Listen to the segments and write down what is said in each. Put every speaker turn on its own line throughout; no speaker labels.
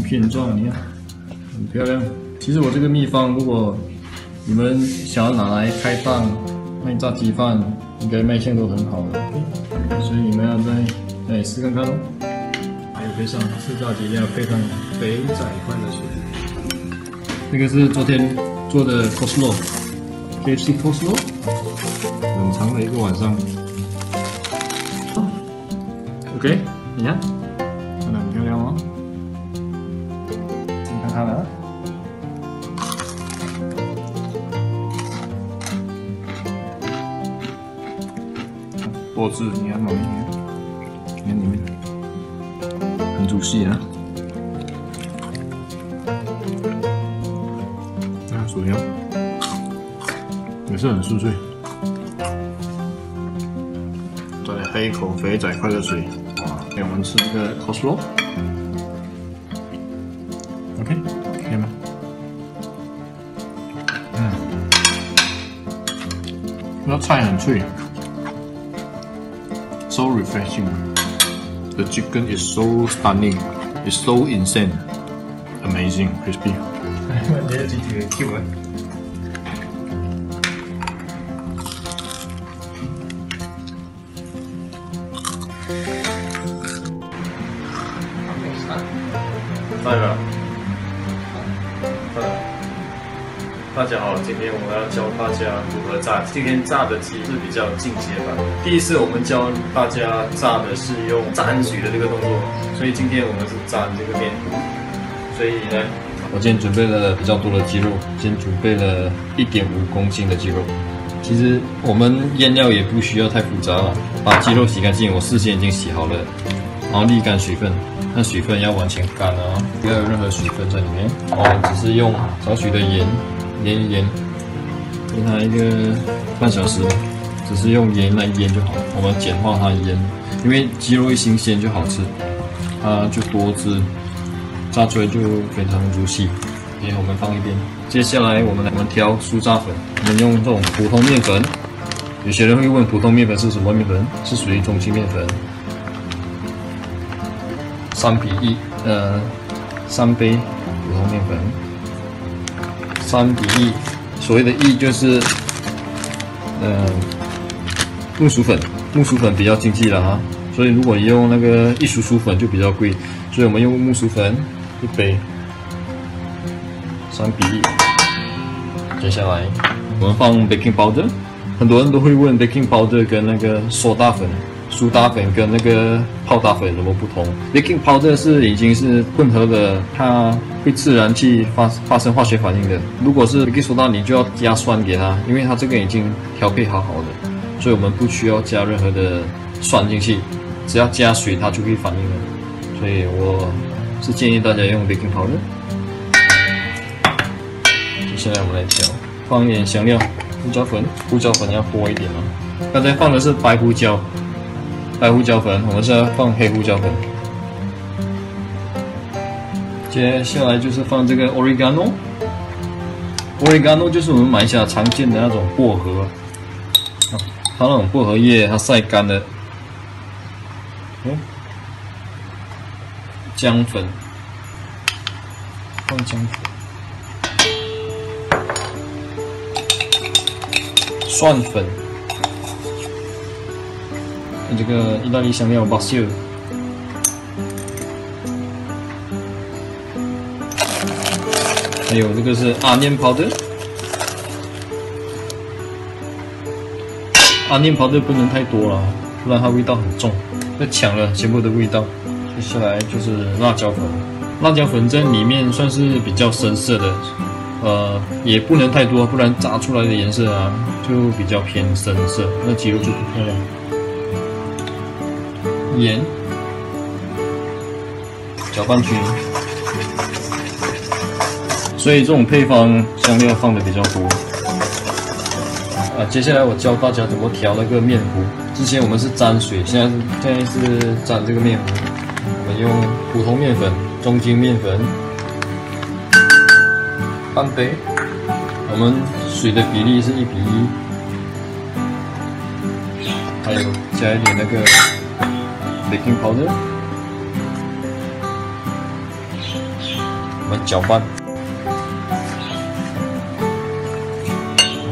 片状，你看，很漂亮。其实我这个秘方，如果你们想要拿来开档卖炸鸡饭，应该卖相都很好的，所以你们要再试看看哦。还有配上吃炸鸡一定要配上肥仔块的水。这个是昨天做的 coleslaw，KFC coleslaw， 冷藏了1个晚上。OK， 你看，看得很漂亮哦。你看它了。多汁，你看，你看里面很主细啊。看薯条也是很酥脆。再来喝一口肥仔块的水，哇！给我们吃这个 coleslaw。OK， 可以吗？那菜很脆。So refreshing. The chicken is so stunning. It's so insane. Amazing, crispy. 你的几个 Q 啊？来了。大家好，今天我们要教大家如何炸。今天炸的鸡是比较进阶版。第一次我们教大家炸的是用沾水的这个动作，所以今天我们是沾这个面。所以呢，我今天准备了比较多的鸡肉，今天准备了1.5公斤的鸡肉。其实我们腌料也不需要太复杂了，把鸡肉洗干净，我事先已经洗好了，然后沥干水分。那水分要完全干啊，不要有任何水分在里面。只是用少许的盐。腌一腌，给它一个半小时，只是用盐来腌就好。我们简化它腌，因为鸡肉一新鲜就好吃，它就多汁，炸出来就非常如细。OK， 我们放一边。接下来我们调酥炸粉，我们用这种普通面粉。有些人会问普通面粉是什么面粉？是属于中筋面粉。3比1， 3杯普通面粉。3比1，所谓的1就是木薯粉，木薯粉比较经济了哈，所以如果你用那个一薯薯粉就比较贵，所以我们用木薯粉1杯，3比1。接下来我们放 baking powder， 很多人都会问 baking powder 跟那个苏打粉跟那个泡打粉有什么不同 ？baking powder 是已经是混合的，它会自然去发生化学反应的。如果是 baking soda， 你就要加酸给它，因为它这个已经调配好的，所以我们不需要加任何的酸进去，只要加水它就会反应了。所以我是建议大家用 baking powder。接下来我们来调，放一点香料，胡椒粉要多一点哦。刚才放的是白胡椒粉，我们是要放黑胡椒粉。接下来就是放这个 oregano 就是我们马来西亚常见的那种薄荷，它那种薄荷叶它晒干了。姜粉，放姜粉，蒜粉。这个意大利香料 basil， 还有这个是 onion powder。onion powder 不能太多了，不然它味道很重，会抢了全部的味道。接下来就是辣椒粉，辣椒粉在里面算是比较深色的，也不能太多，不然炸出来的颜色啊就比较偏深色，那鸡肉就不漂亮。盐，搅拌均匀。所以这种配方香料放的比较多。接下来我教大家怎么调那个面糊。之前我们是沾水，现在是沾这个面糊。我们用普通面粉、中筋面粉半杯，我们水的比例是1比1，还有加一点那个 baking powder。我们搅拌，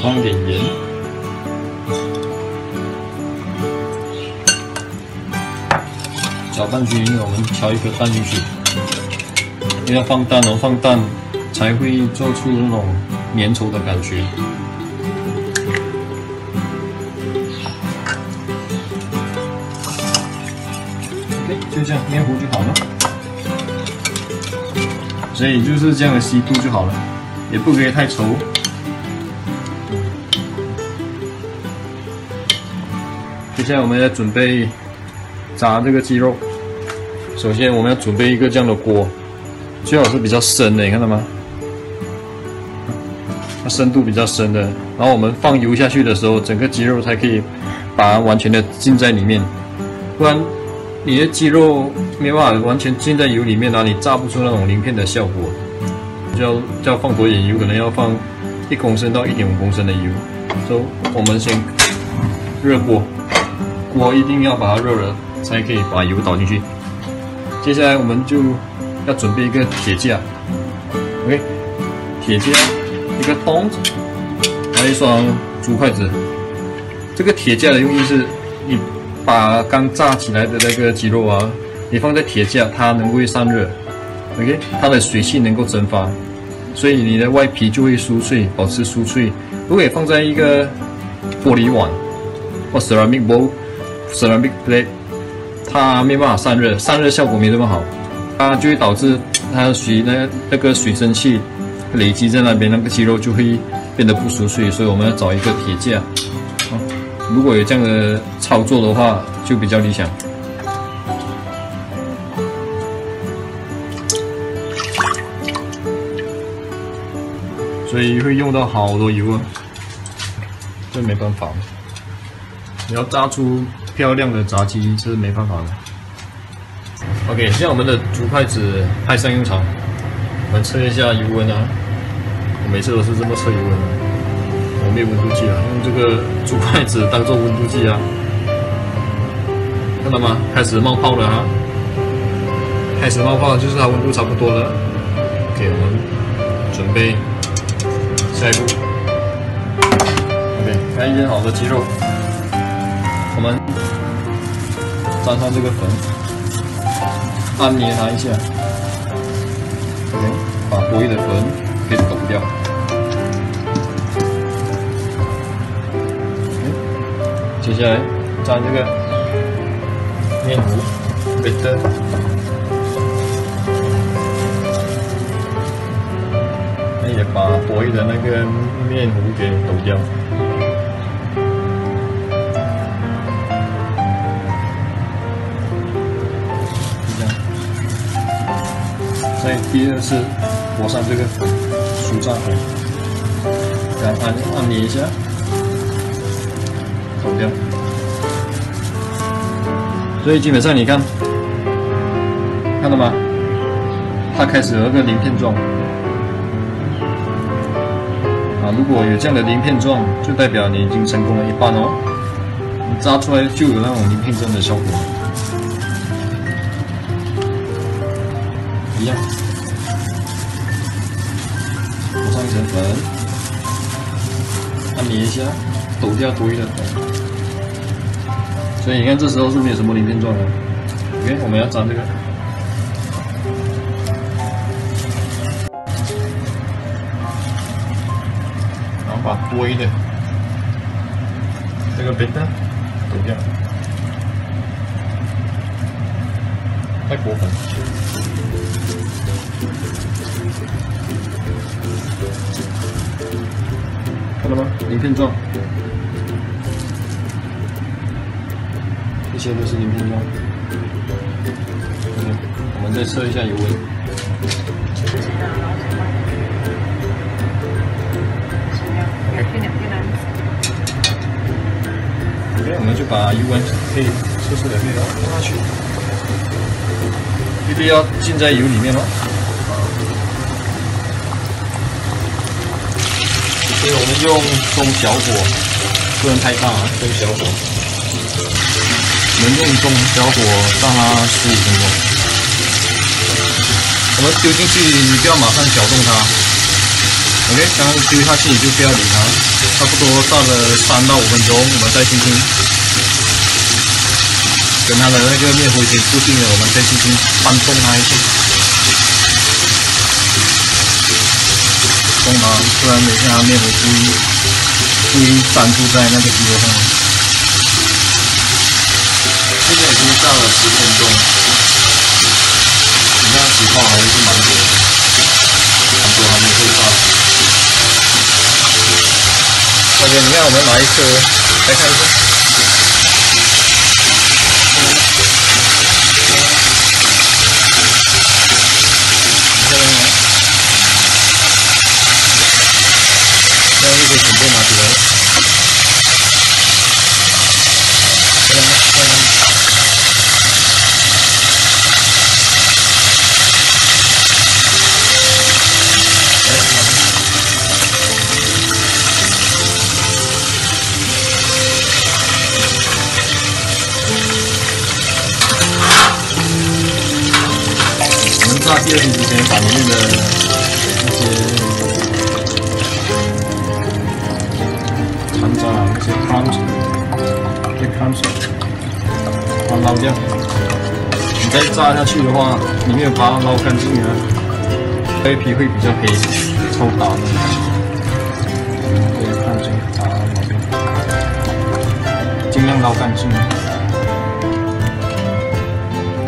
放一点盐，搅拌均匀，我们敲一颗蛋进去。因为要放蛋哦，放蛋才会做出那种粘稠的感觉。OK， 就这样，面糊就好了。所以就是这样的稀度就好了，也不可以太稠。接下来我们要准备炸这个鸡肉。首先我们要准备一个这样的锅。最好是比较深的，你看到吗？它深度比较深的，然后我们放油下去的时候，整个鸡肉才可以把它完全的浸在里面，不然你的鸡肉没办法完全浸在油里面啊，你炸不出那种鳞片的效果。就要放多一点油，可能要放1公升到1.5公升的油。所以我们先热锅，锅一定要把它热了，才可以把油倒进去。接下来我们就要准备一个铁架 ，OK， 铁架，一个桶，还有一双竹筷子。这个铁架的用意是，你把刚炸起来的那个鸡肉啊，你放在铁架，它能够散热 ，OK， 它的水汽能够蒸发，所以你的外皮就会酥脆，保持酥脆。如果你放在一个玻璃碗或 ceramic bowl、ceramic plate， 它没办法散热，散热效果没那么好。它就会导致它那个水蒸气累积在那边，那个鸡肉就会变得不酥脆，所以我们要找一个铁架。如果有这样的操作的话，就比较理想。所以会用到好多油啊，这没办法，你要炸出漂亮的炸鸡是没办法的。OK， 现在我们的竹筷子派上用场，我们测一下油温啊。我每次都是这么测油温的，我没有温度计啊，用这个竹筷子当做温度计啊。看到吗？开始冒泡了啊！开始冒泡就是它温度差不多了。OK， 我们准备下一步。OK， 刚腌好的鸡肉，我们沾上这个粉。按捏它一下 ，OK， 把多余的粉给抖掉。接下来蘸这个面糊 ，batter， 也把多余的那个面糊给抖掉。再第二次裹上这个酥炸粉，然后按捏一下，抖掉。所以基本上你看，看到吗？它开始有那个鳞片状。啊，如果有这样的鳞片状，就代表你已经成功了一半哦。你炸出来就有那种鳞片状的效果。一样，裹上一层粉，按捏一下，抖掉多余的粉。所以你看，这时候是没有什么鳞片状的。OK， 我们要沾这个，然后把多余的这个batter抖掉，再裹粉。看到吗？鳞片状，这些都是鳞片状。OK， 我们再测一下油温。OK， 我们就把油温可以测试的可以放下去，一定要浸在油里面哦。所以我们用中小火，不能太大啊，中小火。我们用中小火炸它15分钟。我们丢进去，你不要马上搅动它。OK， 刚刚丢下去你就不要理它，差不多炸了3到5分钟，我们再轻轻跟它的那个面糊已经固定了，我们再轻轻翻动它一下，动它，不然等一下面糊故意粘住在那个鸡肉上。现在已经炸了10分钟，你看起泡还是蛮多的，很多还没会炸。OK， 你看我们拿一颗来看一下。这样就可以准备拿起来了。炸第2题之前，把里面的那些残渣、那些crumbs，把它捞掉。你再炸下去的话，里面把它捞干净啊，这皮会比较黑，抽打的。对，看清把它捞掉，尽量捞干净。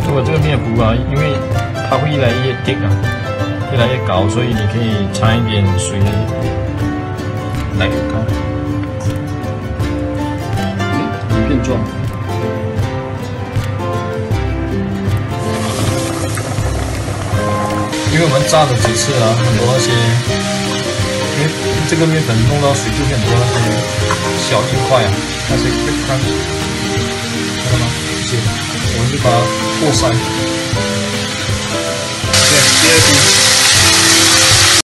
如果这个面糊啊，因为它会越来越 thick 啊，越来越高，所以你可以掺一点水来看，鱼片状。因为我们炸了几次啊，很多那些，因为这个面粉弄到水就会很多那些小硬块啊，那些 quick crunch， 看到吗？这些，我们就把它过筛。第2题。